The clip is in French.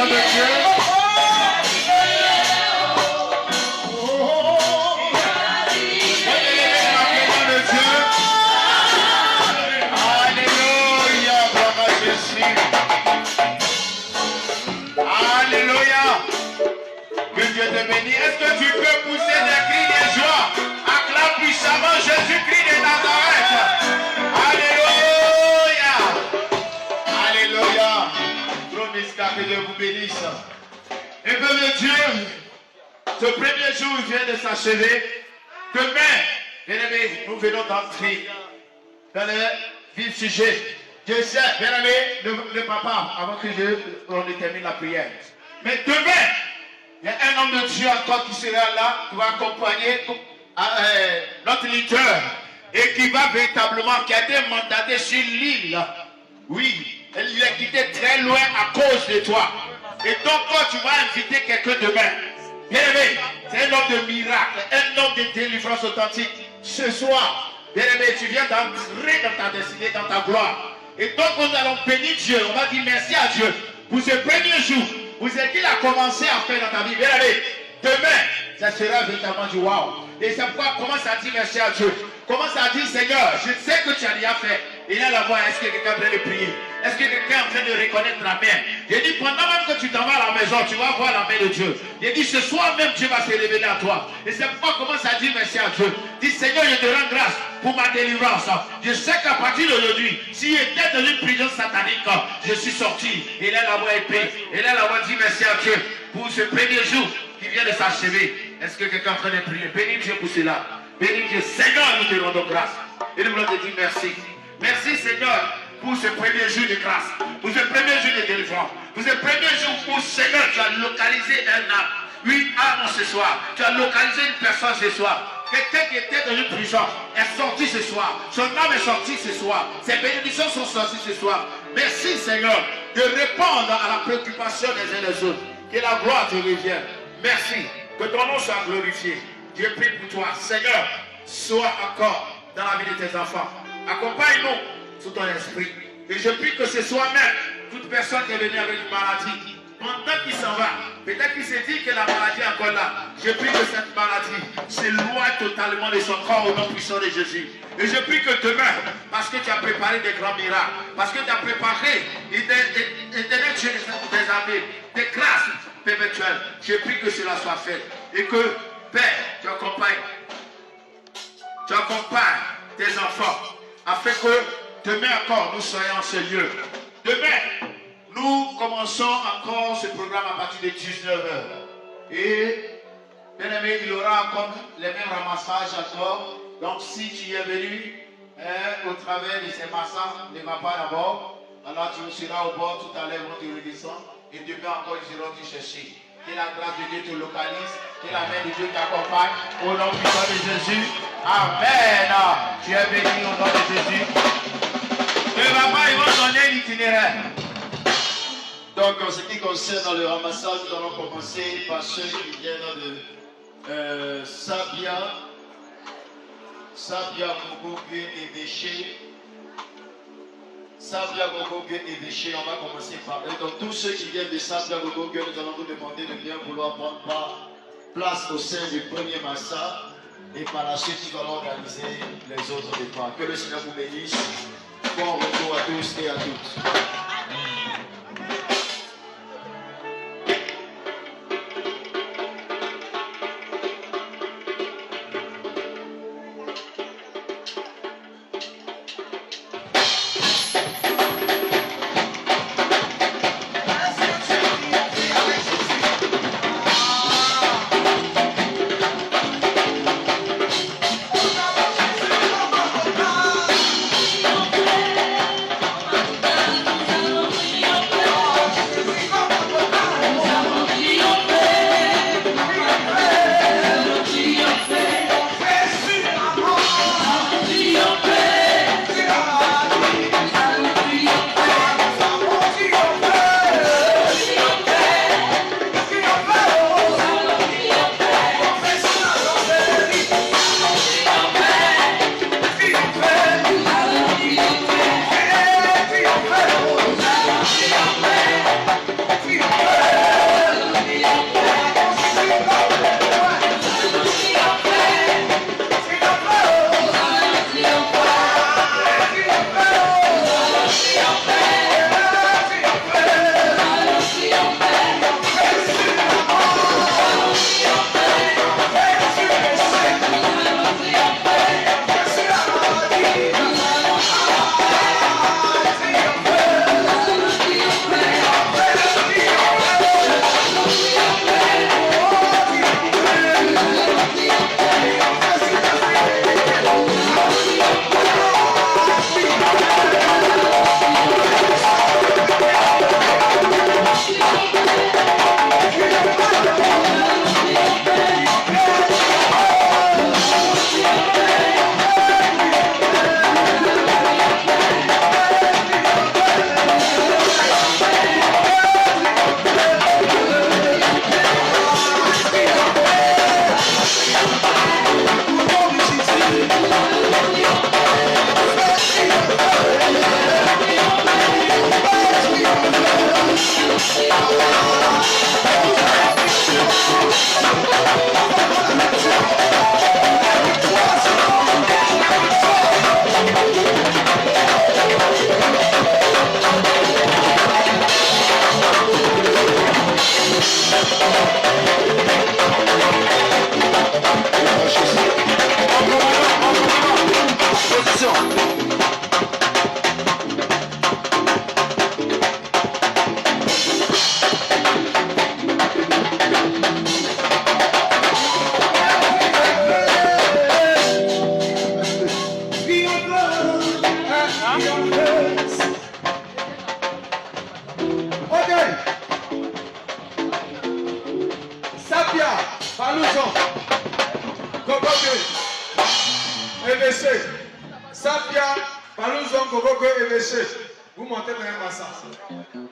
nom de Dieu. Alléluia. Que Dieu te bénisse. Est-ce que tu peux pousser des cris de joie? Acclame puissamment Jésus-Christ de Nazareth. Alléluia. Alléluia. Promisca, que Dieu vous bénisse. Et peuple de Dieu, ce premier jour vient de s'achever. Demain, bien aimé, nous venons d'entrer dans le vif sujet. Je sais, bien aimé, le papa, avant que on termine la prière. Mais demain, il y a un homme de Dieu encore qui sera là, qui va accompagner notre leader et qui va véritablement, qui a été mandaté sur l'île. Oui, il est quitté très loin à cause de toi. Et donc, toi, tu vas inviter quelqu'un demain. Bien aimé, c'est un homme de miracle, un homme de délivrance authentique. Ce soir, bien aimé, tu viens d'entrer dans ta destinée, dans ta gloire. Et donc nous allons bénir Dieu, on va dire merci à Dieu pour ce premier jour, pour ce qu'il a commencé à faire dans ta vie. Bien aimé, demain, ça sera véritablement du wow. Et c'est pourquoi commence à dire merci à Dieu. Commence à dire Seigneur, je sais que tu as déjà fait. Et là, la voix, est-ce que quelqu'un est en train de prier? Est-ce que quelqu'un est en train de reconnaître la main? J'ai dit, pendant même que tu t'en vas à la maison, tu vas voir la main de Dieu. J'ai dit, ce soir même, Dieu va se révéler à toi. Et c'est pourquoi commence à dire merci à Dieu. Dis, Seigneur, je te rends grâce pour ma délivrance. Je sais qu'à partir d'aujourd'hui, si j'étais dans une prison satanique, je suis sorti. Et là, la voix est paix. Et là, la voix dit merci à Dieu pour ce premier jour qui vient de s'achever. Est-ce que quelqu'un est en train de prier? Bénis Dieu pour cela. Bénis Dieu. Seigneur, nous te rendons grâce. Et nous voulons te dire merci. Merci Seigneur pour ce premier jour de grâce, pour ce premier jour de délivrance, pour ce premier jour où Seigneur tu as localisé un âme, une âme ce soir, tu as localisé une personne ce soir. Quelqu'un qui était dans une prison est sorti ce soir, son âme est sortie ce soir, ses bénédictions sont sorties ce soir. Merci Seigneur de répondre à la préoccupation des uns des autres, que la gloire te revienne. Merci, que ton nom soit glorifié. Dieu prie pour toi, Seigneur, sois encore dans la vie de tes enfants. Accompagne-nous sous ton esprit. Et je prie que ce soit même toute personne qui est venue avec une maladie, pendant qu'il s'en va, peut-être qu'il s'est dit que la maladie est encore là. Je prie que cette maladie s'éloigne totalement de son corps au nom puissant de Jésus. Et je prie que demain, parce que tu as préparé des grands miracles, parce que tu as préparé des armées, des grâces perpétuelles, je prie que cela soit fait. Et que, Père, tu accompagnes tes enfants, afin que demain encore nous soyons en ce lieu. Demain, nous commençons encore ce programme à partir de 19h. Et, bien aimé, il y aura encore les mêmes ramassages encore. Donc, si tu es venu au travers de ces massages, ne va pas d'abord. Alors, tu seras au bord tout à l'heure, on te redescend. Et demain encore, ils iront te chercher. Que la grâce de Dieu te localise, que la main de Dieu t'accompagne. Au nom puissant de Jésus. Amen. Tu es béni au nom de Jésus. Et papa, ils vont donner l'itinéraire. Donc, en ce qui concerne le ramassage, nous allons commencer par ceux qui viennent de Sabia, Mogogue et Béché. Sabia, Mogogue et Béché, on va commencer par eux. Donc, tous ceux qui viennent de Sabia, Mogogue, nous allons vous demander de bien vouloir prendre place au sein du premier massa. Et par la suite, nous allons organiser les autres départs. Que le Seigneur vous bénisse. Bon retour à tous et à toutes. Sapia, Paluzon, Kogoko et Véché. Vous montez dans un massage.